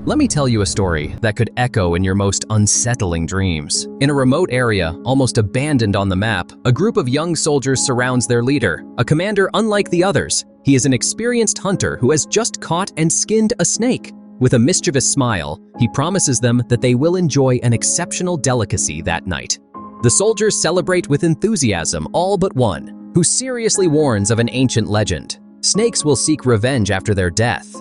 Let me tell you a story that could echo in your most unsettling dreams. In a remote area, almost abandoned on the map, a group of young soldiers surrounds their leader, a commander unlike the others. He is an experienced hunter who has just caught and skinned a snake. With a mischievous smile, he promises them that they will enjoy an exceptional delicacy that night. The soldiers celebrate with enthusiasm, all but one, who seriously warns of an ancient legend. Snakes will seek revenge after their death.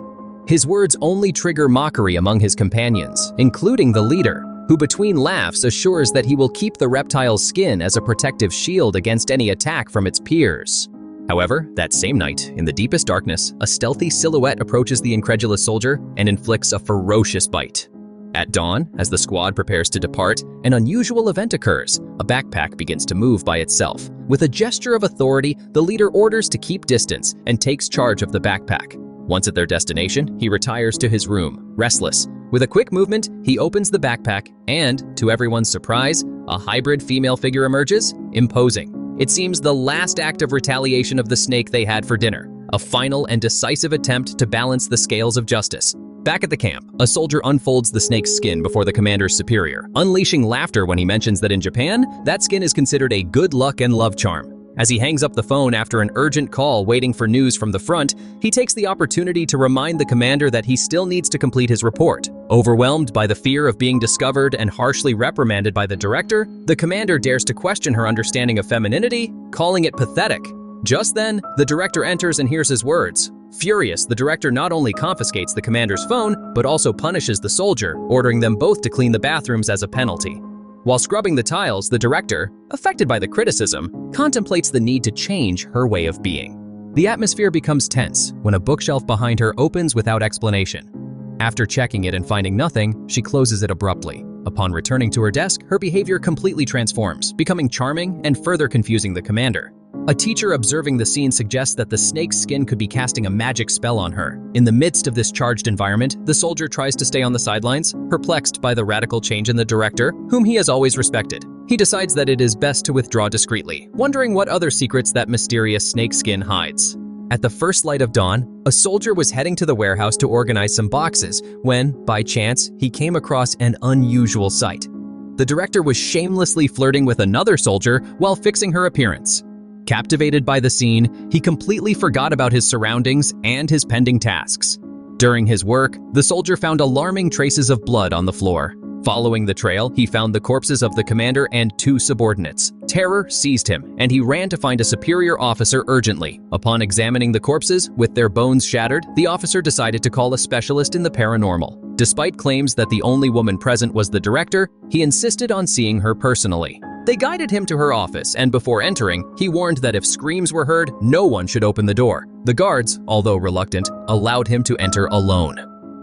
His words only trigger mockery among his companions, including the leader, who between laughs assures that he will keep the reptile's skin as a protective shield against any attack from its peers. However, that same night, in the deepest darkness, a stealthy silhouette approaches the incredulous soldier and inflicts a ferocious bite. At dawn, as the squad prepares to depart, an unusual event occurs. A backpack begins to move by itself. With a gesture of authority, the leader orders to keep distance and takes charge of the backpack. Once at their destination, he retires to his room, restless. With a quick movement, he opens the backpack and, to everyone's surprise, a hybrid female figure emerges, imposing. It seems the last act of retaliation of the snake they had for dinner, a final and decisive attempt to balance the scales of justice. Back at the camp, a soldier unfolds the snake's skin before the commander's superior, unleashing laughter when he mentions that in Japan, that skin is considered a good luck and love charm. As he hangs up the phone after an urgent call waiting for news from the front, he takes the opportunity to remind the commander that he still needs to complete his report. Overwhelmed by the fear of being discovered and harshly reprimanded by the director, the commander dares to question her understanding of femininity, calling it pathetic. Just then, the director enters and hears his words. Furious, the director not only confiscates the commander's phone, but also punishes the soldier, ordering them both to clean the bathrooms as a penalty. While scrubbing the tiles, the director, affected by the criticism, contemplates the need to change her way of being. The atmosphere becomes tense when a bookshelf behind her opens without explanation. After checking it and finding nothing, she closes it abruptly. Upon returning to her desk, her behavior completely transforms, becoming charming and further confusing the commander. A teacher observing the scene suggests that the snake's skin could be casting a magic spell on her. In the midst of this charged environment, the soldier tries to stay on the sidelines, perplexed by the radical change in the director, whom he has always respected. He decides that it is best to withdraw discreetly, wondering what other secrets that mysterious snake skin hides. At the first light of dawn, a soldier was heading to the warehouse to organize some boxes when, by chance, he came across an unusual sight. The director was shamelessly flirting with another soldier while fixing her appearance. Captivated by the scene, he completely forgot about his surroundings and his pending tasks. During his work, the soldier found alarming traces of blood on the floor. Following the trail, he found the corpses of the commander and two subordinates. Terror seized him, and he ran to find a superior officer urgently. Upon examining the corpses, with their bones shattered, the officer decided to call a specialist in the paranormal. Despite claims that the only woman present was the director, he insisted on seeing her personally. They guided him to her office, and before entering, he warned that if screams were heard, no one should open the door. The guards, although reluctant, allowed him to enter alone.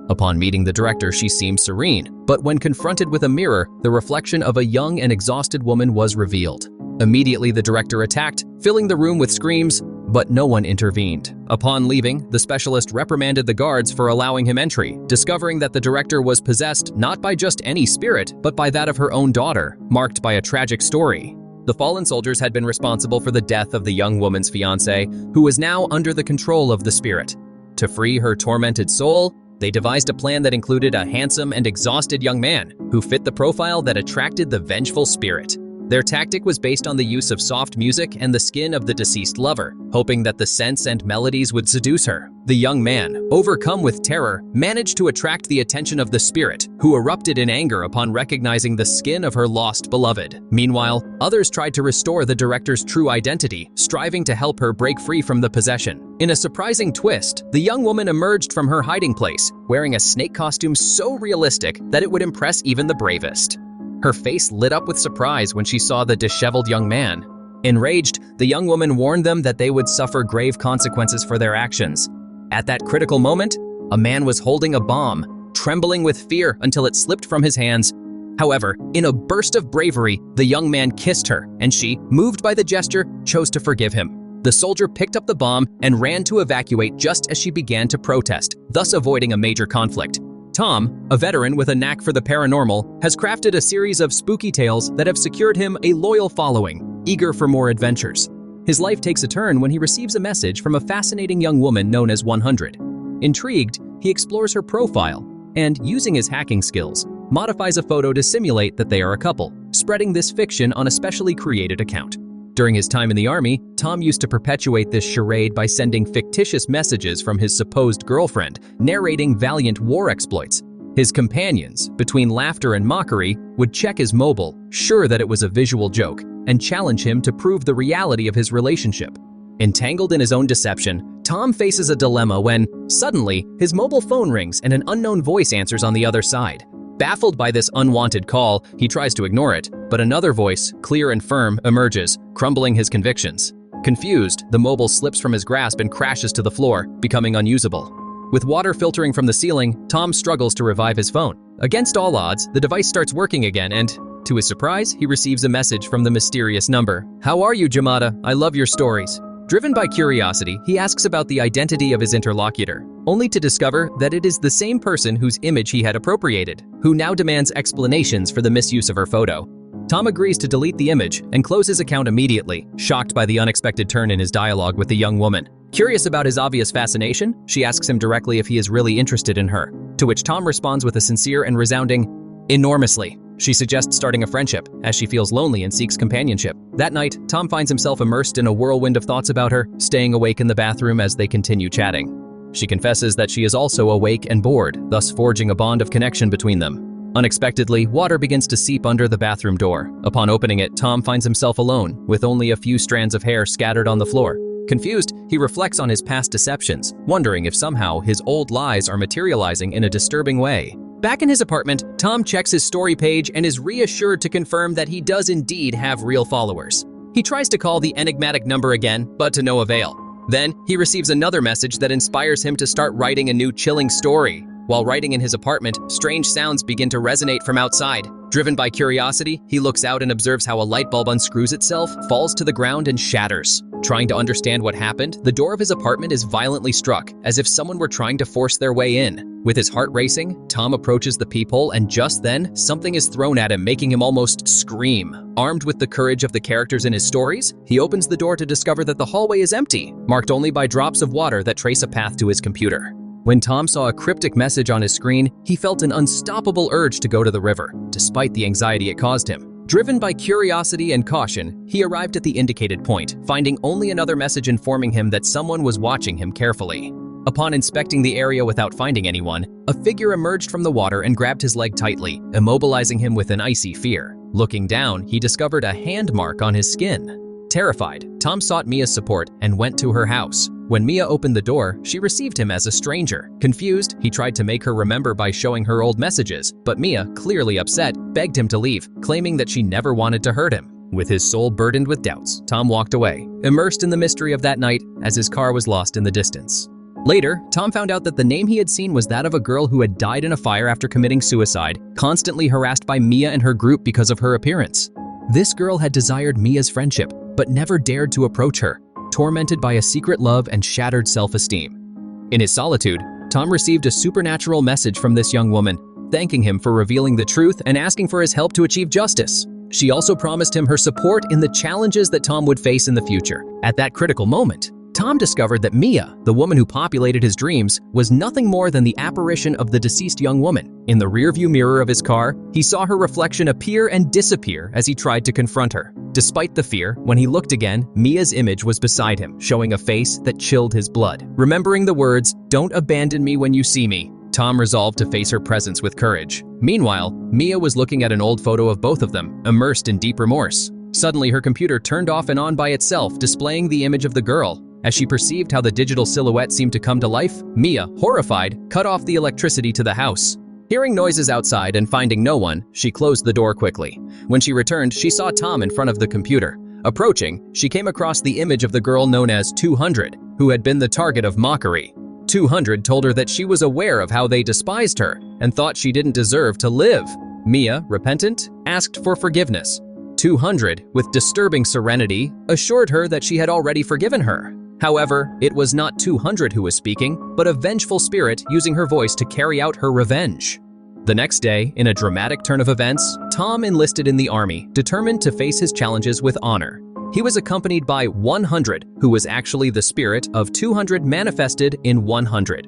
Upon meeting the director, she seemed serene, but when confronted with a mirror, the reflection of a young and exhausted woman was revealed. Immediately, the director attacked, filling the room with screams, but no one intervened. Upon leaving, the specialist reprimanded the guards for allowing him entry, discovering that the director was possessed not by just any spirit, but by that of her own daughter, marked by a tragic story. The fallen soldiers had been responsible for the death of the young woman's fiancé, who was now under the control of the spirit. To free her tormented soul, they devised a plan that included a handsome and exhausted young man who fit the profile that attracted the vengeful spirit. Their tactic was based on the use of soft music and the skin of the deceased lover, hoping that the scents and melodies would seduce her. The young man, overcome with terror, managed to attract the attention of the spirit, who erupted in anger upon recognizing the skin of her lost beloved. Meanwhile, others tried to restore the director's true identity, striving to help her break free from the possession. In a surprising twist, the young woman emerged from her hiding place, wearing a snake costume so realistic that it would impress even the bravest. Her face lit up with surprise when she saw the disheveled young man. Enraged, the young woman warned them that they would suffer grave consequences for their actions. At that critical moment, a man was holding a bomb, trembling with fear until it slipped from his hands. However, in a burst of bravery, the young man kissed her, and she, moved by the gesture, chose to forgive him. The soldier picked up the bomb and ran to evacuate just as she began to protest, thus avoiding a major conflict. Tom, a veteran with a knack for the paranormal, has crafted a series of spooky tales that have secured him a loyal following, eager for more adventures. His life takes a turn when he receives a message from a fascinating young woman known as 100. Intrigued, he explores her profile, and, using his hacking skills, modifies a photo to simulate that they are a couple, spreading this fiction on a specially created account. During his time in the army, Tom used to perpetuate this charade by sending fictitious messages from his supposed girlfriend, narrating valiant war exploits. His companions, between laughter and mockery, would check his mobile, sure that it was a visual joke, and challenge him to prove the reality of his relationship. Entangled in his own deception, Tom faces a dilemma when, suddenly, his mobile phone rings and an unknown voice answers on the other side. Baffled by this unwanted call, he tries to ignore it, but another voice, clear and firm, emerges, crumbling his convictions. Confused, the mobile slips from his grasp and crashes to the floor, becoming unusable. With water filtering from the ceiling, Tom struggles to revive his phone. Against all odds, the device starts working again and, to his surprise, he receives a message from the mysterious number. "How are you, Jamada? I love your stories." Driven by curiosity, he asks about the identity of his interlocutor, only to discover that it is the same person whose image he had appropriated, who now demands explanations for the misuse of her photo. Tom agrees to delete the image and close his account immediately, shocked by the unexpected turn in his dialogue with the young woman. Curious about his obvious fascination, she asks him directly if he is really interested in her, to which Tom responds with a sincere and resounding, "Enormously." She suggests starting a friendship, as she feels lonely and seeks companionship. That night, Tom finds himself immersed in a whirlwind of thoughts about her, staying awake in the bathroom as they continue chatting. She confesses that she is also awake and bored, thus forging a bond of connection between them. Unexpectedly, water begins to seep under the bathroom door. Upon opening it, Tom finds himself alone, with only a few strands of hair scattered on the floor. Confused, he reflects on his past deceptions, wondering if somehow his old lies are materializing in a disturbing way. Back in his apartment, Tom checks his story page and is reassured to confirm that he does indeed have real followers. He tries to call the enigmatic number again, but to no avail. Then, he receives another message that inspires him to start writing a new chilling story. While writing in his apartment, strange sounds begin to resonate from outside. Driven by curiosity, he looks out and observes how a light bulb unscrews itself, falls to the ground, and shatters. Trying to understand what happened, the door of his apartment is violently struck, as if someone were trying to force their way in. With his heart racing, Tom approaches the peephole, and just then, something is thrown at him, making him almost scream. Armed with the courage of the characters in his stories, he opens the door to discover that the hallway is empty, marked only by drops of water that trace a path to his computer. When Tom saw a cryptic message on his screen, he felt an unstoppable urge to go to the river, despite the anxiety it caused him. Driven by curiosity and caution, he arrived at the indicated point, finding only another message informing him that someone was watching him carefully. Upon inspecting the area without finding anyone, a figure emerged from the water and grabbed his leg tightly, immobilizing him with an icy fear. Looking down, he discovered a hand mark on his skin. Terrified, Tom sought Mia's support and went to her house. When Mia opened the door, she received him as a stranger. Confused, he tried to make her remember by showing her old messages, but Mia, clearly upset, begged him to leave, claiming that she never wanted to hurt him. With his soul burdened with doubts, Tom walked away, immersed in the mystery of that night as his car was lost in the distance. Later, Tom found out that the name he had seen was that of a girl who had died in a fire after committing suicide, constantly harassed by Mia and her group because of her appearance. This girl had desired Mia's friendship, but never dared to approach her, tormented by a secret love and shattered self-esteem. In his solitude, Tom received a supernatural message from this young woman, thanking him for revealing the truth and asking for his help to achieve justice. She also promised him her support in the challenges that Tom would face in the future. At that critical moment, Tom discovered that Mia, the woman who populated his dreams, was nothing more than the apparition of the deceased young woman. In the rearview mirror of his car, he saw her reflection appear and disappear as he tried to confront her. Despite the fear, when he looked again, Mia's image was beside him, showing a face that chilled his blood. Remembering the words, "Don't abandon me when you see me," Tom resolved to face her presence with courage. Meanwhile, Mia was looking at an old photo of both of them, immersed in deep remorse. Suddenly, her computer turned off and on by itself, displaying the image of the girl. As she perceived how the digital silhouette seemed to come to life, Mia, horrified, cut off the electricity to the house. Hearing noises outside and finding no one, she closed the door quickly. When she returned, she saw Tom in front of the computer. Approaching, she came across the image of the girl known as 200, who had been the target of mockery. 200 told her that she was aware of how they despised her and thought she didn't deserve to live. Mia, repentant, asked for forgiveness. 200, with disturbing serenity, assured her that she had already forgiven her. However, it was not 200 who was speaking, but a vengeful spirit using her voice to carry out her revenge. The next day, in a dramatic turn of events, Tom enlisted in the army, determined to face his challenges with honor. He was accompanied by 100, who was actually the spirit of 200 manifested in 100.